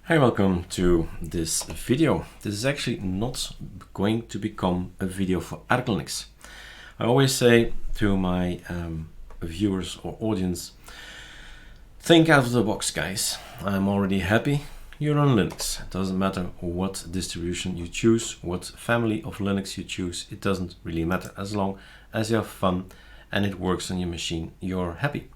Hi, welcome to this video. This is actually not going to become a video for Arch Linux. I always say to my viewers or audience, think out of the box, guys. I'm already happy you're on Linux. It doesn't matter what distribution you choose, what family of Linux you choose. It doesn't really matter. As long as you have fun and it works on your machine, you're happy.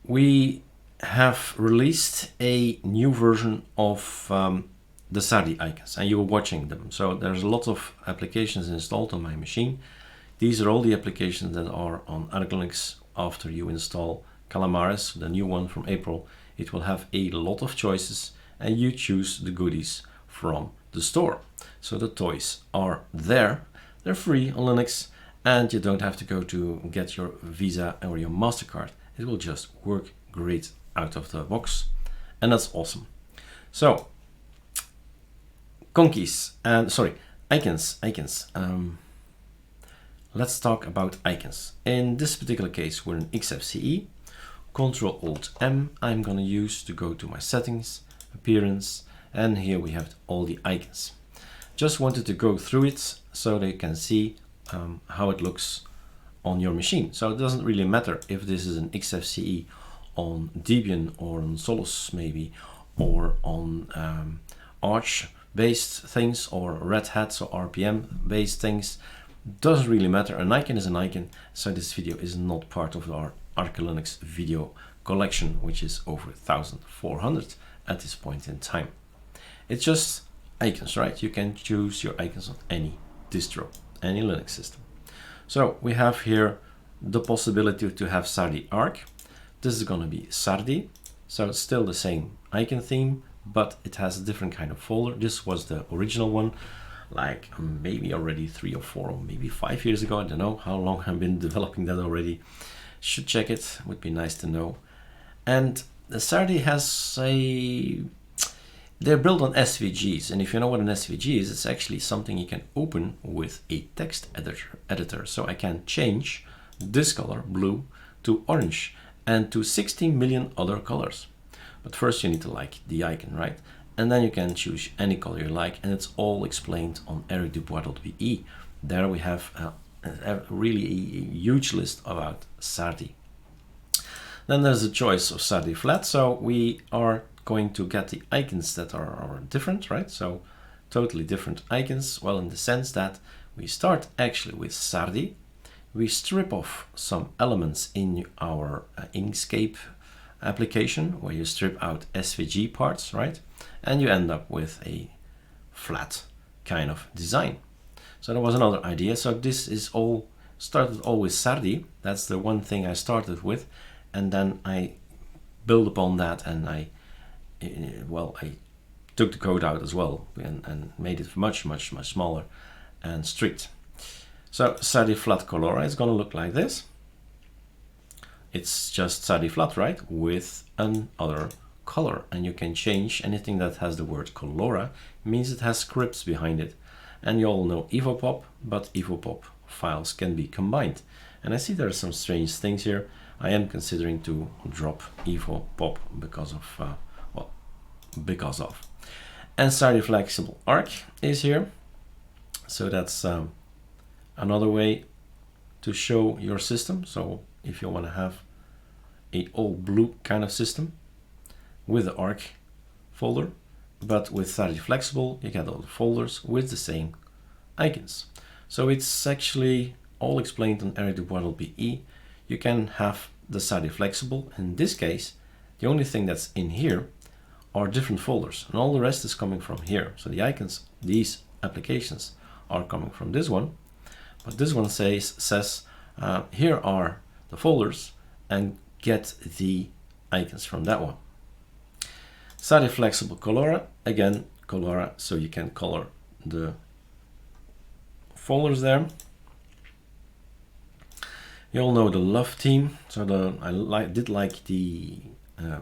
We have released a new version of the Sardi icons, and you're watching them. So there's a lot of applications installed on my machine. These are all the applications that are on Arch Linux after you install Calamares, the new one from April. It will have a lot of choices and you choose the goodies from the store. So the toys are there, they're free on Linux, and you don't have to go to get your Visa or your MasterCard. It will just work great out of the box, and that's awesome. So icons. Let's talk about icons. In this particular case, we're in XFCE. Ctrl-Alt-M I'm gonna use to go to my settings, appearance, and here we have all the icons. Just wanted to go through it so they can see how it looks on your machine. So it doesn't really matter if this is an XFCE on Debian or on Solus maybe, or on Arch based things, or Red Hat, so RPM based things. Doesn't really matter. An icon is an icon. So this video is not part of our Arch Linux video collection, which is over 1,400 at this point in time. It's just icons, right? You can choose your icons on any distro, any Linux system. So we have here the possibility to have Sardi Arch. This is going to be Sardi, so it's still the same icon theme, but it has a different kind of folder. This was the original one, like maybe already 3 or 4 or maybe 5 years ago. I don't know how long I've been developing that already. Should check it, would be nice to know. And the Sardi has they're built on SVGs, and if you know what an SVG is, it's actually something you can open with a text editor. So I can change this color, blue, to orange, and to 16 million other colors. But first you need to like the icon, right? And then you can choose any color you like, and it's all explained on ericdubois.be. There we have really a huge list about Sardi. Then there's a choice of Sardi flat, so we are going to get the icons that are different, right? So totally different icons. Well, in the sense that we start actually with Sardi. We strip off some elements in our Inkscape application, where you strip out SVG parts, right? And you end up with a flat kind of design. So there was another idea. So this is all started all with Sardi. That's the one thing I started with, and then I build upon that, and I took the code out as well and made it much smaller and strict. So Sardi flat Colora is going to look like this. It's just Sardi flat, right, with another color, and you can change anything that has the word Colora. It means it has scripts behind it. And you all know evopop, but evopop files can be combined. And I see there are some strange things here. I am considering to drop evopop because of. And Sardi flexible arch is here. So that's another way to show your system. So if you want to have a all blue kind of system with the arch folder, but with Sardi flexible, you get all the folders with the same icons. So it's actually all explained on ericdubois.be. You can have the Sardi flexible. In this case, the only thing that's in here are different folders, and all the rest is coming from here. So the icons, these applications, are coming from this one, but this one says here are the folders, and get the icons from that one. Sardi flexible Colora, again Colora, so you can color the folders there. You all know the love theme, so I did like the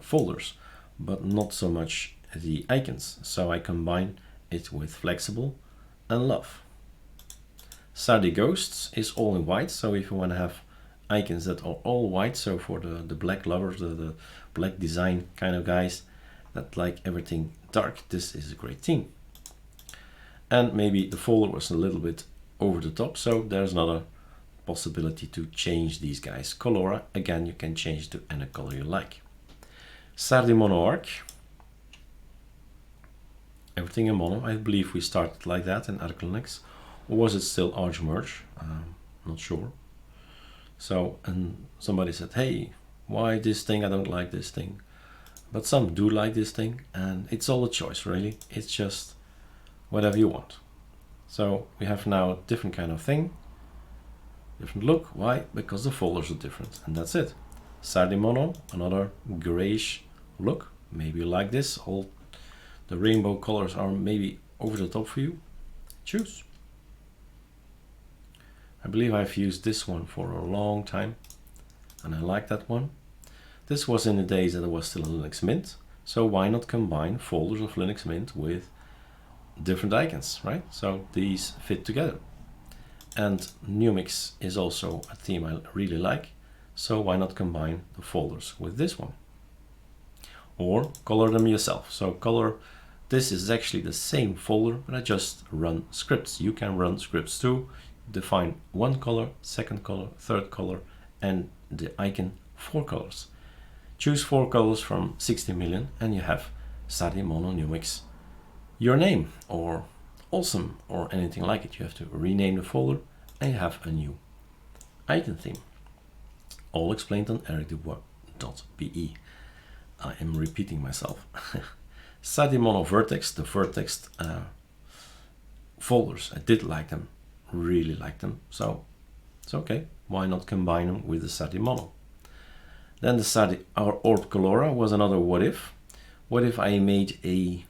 folders, but not so much the icons. So I combine it with flexible and love. Sardi ghosts is all in white, so if you want to have icons that are all white, so for the black lovers, the black design kind of guys, that like everything dark, this is a great theme. And maybe the folder was a little bit over the top, so there's another possibility to change these guys. Colora, again, you can change to any color you like. Sardi mono arc, everything in mono. I believe we started like that in Arch Linux, or was it still Arch merge? Not sure. So, and somebody said, hey, why this thing? I don't like this thing. But some do like this thing, and it's all a choice, really. It's just whatever you want. So we have now a different kind of thing, different look. Why? Because the folders are different, and that's it. Sardi mono, another grayish look. Maybe you like this. All the rainbow colors are maybe over the top for you. Choose. I believe I've used this one for a long time, and I like that one. This was in the days that it was still Linux Mint, so why not combine folders of Linux Mint with different icons, right? So these fit together. And Numix is also a theme I really like, so why not combine the folders with this one? Or color them yourself. So color, this is actually the same folder, but I just run scripts. You can run scripts too. Define one color, second color, third color, and the icon 4 colors. Choose 4 colors from 60 million, and you have Sardi mono Numix, your name, or awesome, or anything like it. You have to rename the folder, and you have a new icon theme. All explained on ericdubois.be. I am repeating myself. Sardi mono vertex, the vertex folders, I did like them. Really like them, so it's okay. Why not combine them with the Sardi mono? Then the Sardi orb colora was another what if. What if I made a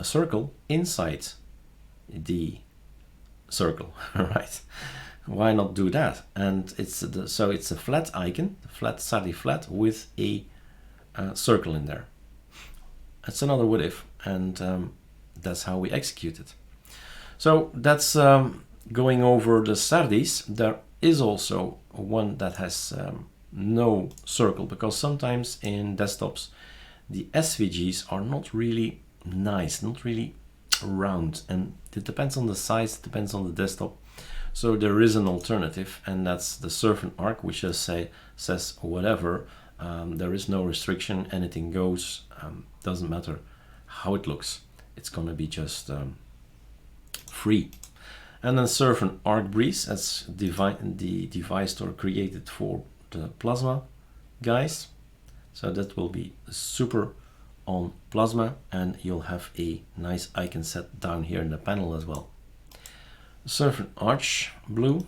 circle inside the circle, right? Why not do that? And it's so it's a flat icon, flat Sardi flat with a circle in there. That's another what if, and that's how we execute it. So that's going over the Sardis. There is also one that has no circle, because sometimes in desktops the SVGs are not really nice, not really round, and it depends on the size, it depends on the desktop. So there is an alternative, and that's the Surfn arc, which just says whatever. There is no restriction, anything goes, doesn't matter how it looks. It's gonna be just free. And then Surfn Arc Breeze, that's the device store created for the Plasma guys. So that will be super on Plasma, and you'll have a nice icon set down here in the panel as well. Surfn Arch Blue,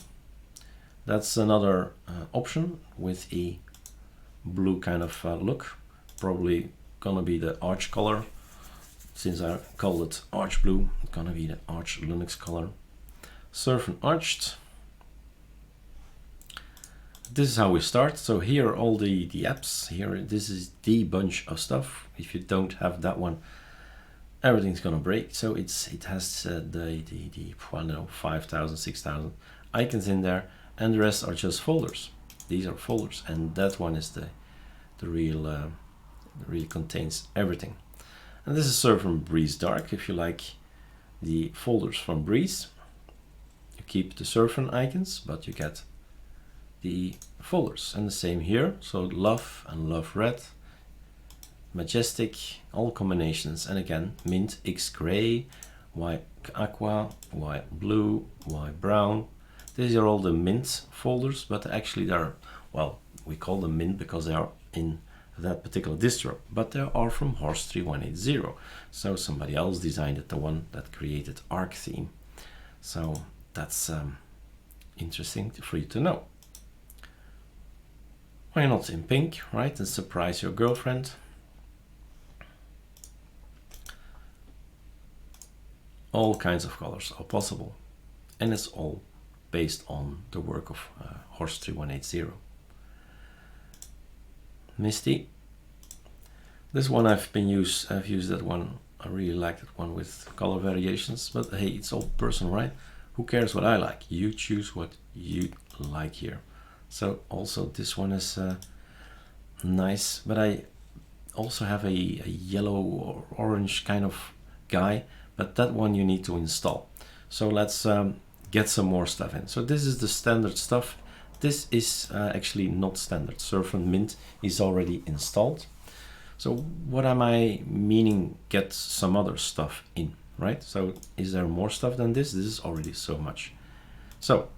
that's another option with a blue kind of look. Probably gonna be the Arch color. Since I called it Arch Blue, it's gonna be the Arch Linux color. Surfn Arched. This is how we start. So here are all the apps. Here, this is the bunch of stuff. If you don't have that one, everything's gonna break. So it has the I don't know, 5,000, 6,000 icons in there, and the rest are just folders. These are folders, and that one is the real really contains everything. And this is Surfn Breeze Dark. If you like the folders from Breeze, you keep the Surfn icons, but you get the folders. And the same here. So Love and Love Red, Majestic, all combinations. And again, Mint, X Gray, Y Aqua, Y Blue, Y Brown. These are all the Mint folders, but actually they're, well, we call them Mint because they are in that particular distro, but they are from Horse 3180. So somebody else designed it, the one that created Arc theme. So that's interesting for you to know. Why not in pink, right? And surprise your girlfriend. All kinds of colors are possible, and it's all based on the work of Horse 3180. Misty. This one I've used that one. I really like that one with color variations, but hey, it's all personal, right? Who cares what I like? You choose what you like here. So also this one is nice, but I also have a yellow or orange kind of guy, but that one you need to install. So let's get some more stuff in. So this is the standard stuff. This is actually not standard. Surfn Mint is already installed. So what am I meaning get some other stuff in, right? So is there more stuff than this? This is already so much. So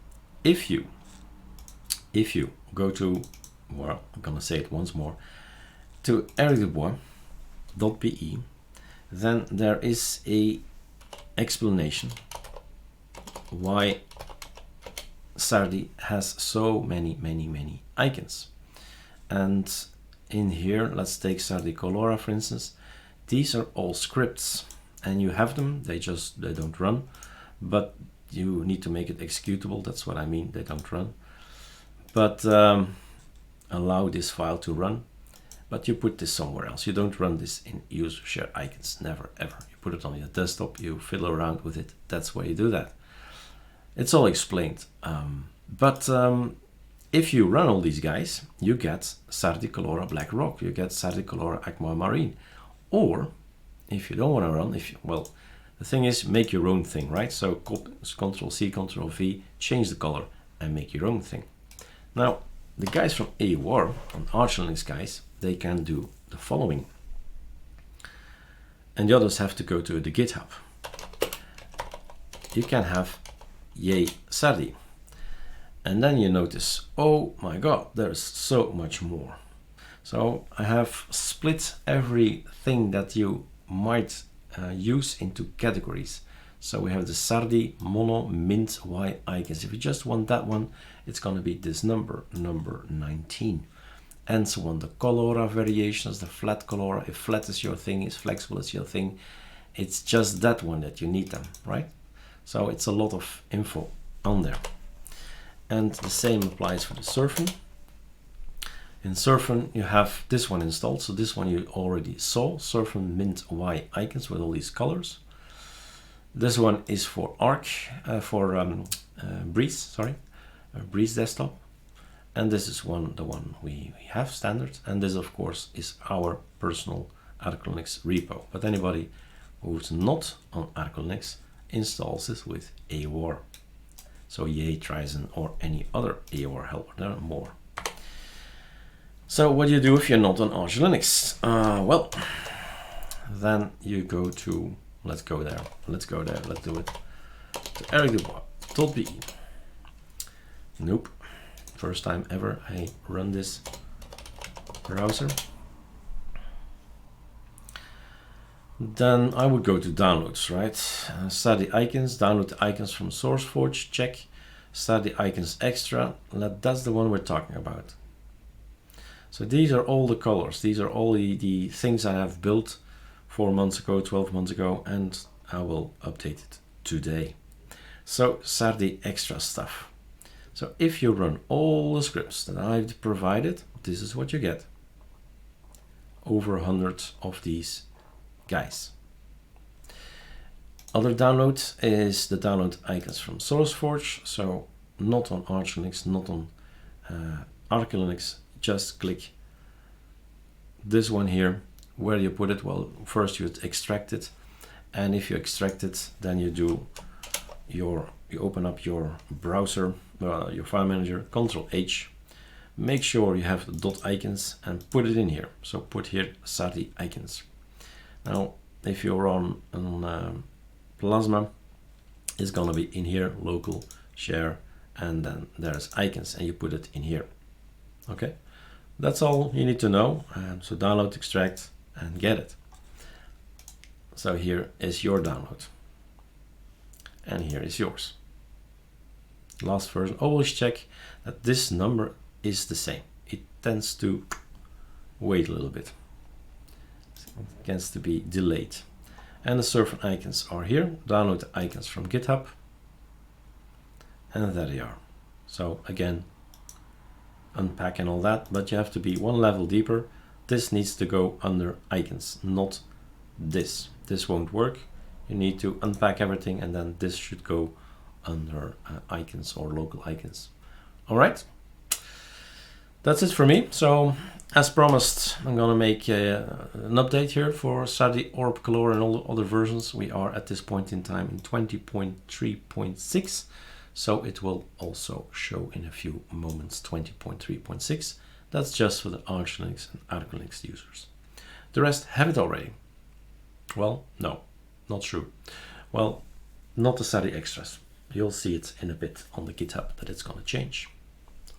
if you go to, well, I'm gonna say it once more, to ericdubois.be, then there is a explanation why Sardi has so many icons. And in here, let's take Sardi Colora for instance. These are all scripts, and you have them, they don't run, but you need to make it executable. That's what I mean, they don't run, but allow this file to run. But you put this somewhere else. You don't run this in user share icons, never ever. You put it on your desktop, you fiddle around with it. That's why you do that. It's all explained. If you run all these guys, you get Sardi Colora Black Rock, you get Sardi Colora Aquamarine. Or if you don't want to run, well, the thing is, make your own thing, right? So Control C, Control V, change the color and make your own thing. Now, the guys from AWR, on Arch Linux guys, they can do the following. And the others have to go to the GitHub. You can have yay Sardi. And then you notice, oh my god, there's so much more. So I have split everything that you might use into categories. So we have the Sardi Mono Mint Y icons. If you just want that one, it's going to be this number 19. And so on, the Colora variations, the flat Colora, if flat is your thing, if flexible is your thing, it's just that one that you need them, right? So it's a lot of info on there. And the same applies for the Surfn. In Surfn, you have this one installed. So this one you already saw, Surfn Mint Y icons with all these colors. This one is for Breeze, Breeze desktop. And this is the one we have standard. And this, of course, is our personal Arch Linux repo. But anybody who's not on Arch Linux installs this with AWR. So yay Trizen or any other AWR helper. There are more. So what do you do if you're not on Arch Linux? Well, then you go to, let's go there, let's do it, to ericdubois.be. Nope, first time ever I run this browser. Then I would go to downloads, right? Sardi icons, download the icons from SourceForge, check. Sardi icons extra, that's the one we're talking about. So these are all the colors, these are all the things I have built 4 months ago, 12 months ago, and I will update it today. So Sardi extra stuff. So if you run all the scripts that I've provided, this is what you get. Over 100 of these guys. Other download is the download icons from SourceForge. So not on Arch Linux, not on Arch Linux, just click this one here. Where you put it? Well, first you extract it, and if you extract it, then you open up your browser, your file manager, Control H. Make sure you have the .icons and put it in here. So put here Sardi icons. Now, if you're on Plasma, it's gonna be in here, local, share, and then there's icons, and you put it in here. Okay, that's all you need to know. So download, extract, and get it. So here is your download, and here is yours. Last version, always check that this number is the same. It tends to wait a little bit. It tends to be delayed. And the Surfn icons are here. Download the icons from GitHub. And there they are. So again, unpack and all that, but you have to be one level deeper. This needs to go under icons, not this. This won't work. You need to unpack everything, and then this should go under icons or local icons. All right. That's it for me. So as promised, I'm gonna make an update here for Sardi, Orb, Color, and all the other versions. We are at this point in time in 20.3.6, so it will also show in a few moments 20.3.6. That's just for the Arch Linux and Arch Linux users. The rest have it already. Well, no, not true. Well, not the Sardi extras. You'll see it in a bit on the GitHub that it's gonna change.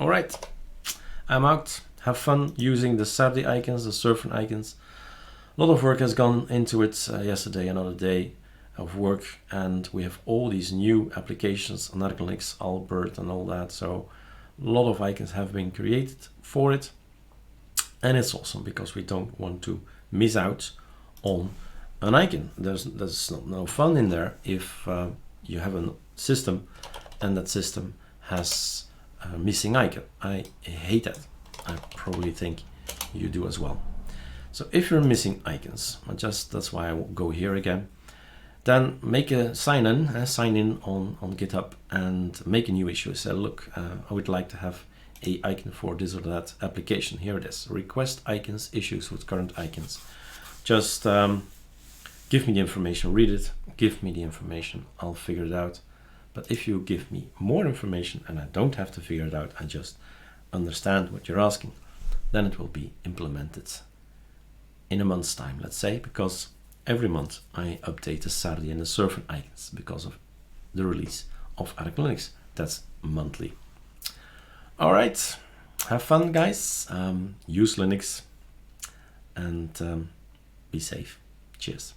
All right, I'm out. Have fun using the Sardi icons, the Surfn icons. A lot of work has gone into it yesterday, another day of work, and we have all these new applications on Arch Linux, Albert and all that. So a lot of icons have been created for it, and it's awesome because we don't want to miss out on an icon. There's no fun in there if you have a system and that system has a missing icon. I hate that. I probably think you do as well. So if you're missing icons, that's why I will go here again, then make a sign in on GitHub and make a new issue. Say, look, I would like to have a icon for this or that application. Here it is, request icons, issues with current icons. Just give me the information, read it, give me the information, I'll figure it out. But if you give me more information and I don't have to figure it out, I just understand what you're asking, then it will be implemented in a month's time, let's say, because every month I update the Sardi and the Surfn icons because of the release of Arch Linux. That's monthly. All right, have fun, guys. Use Linux and be safe. Cheers.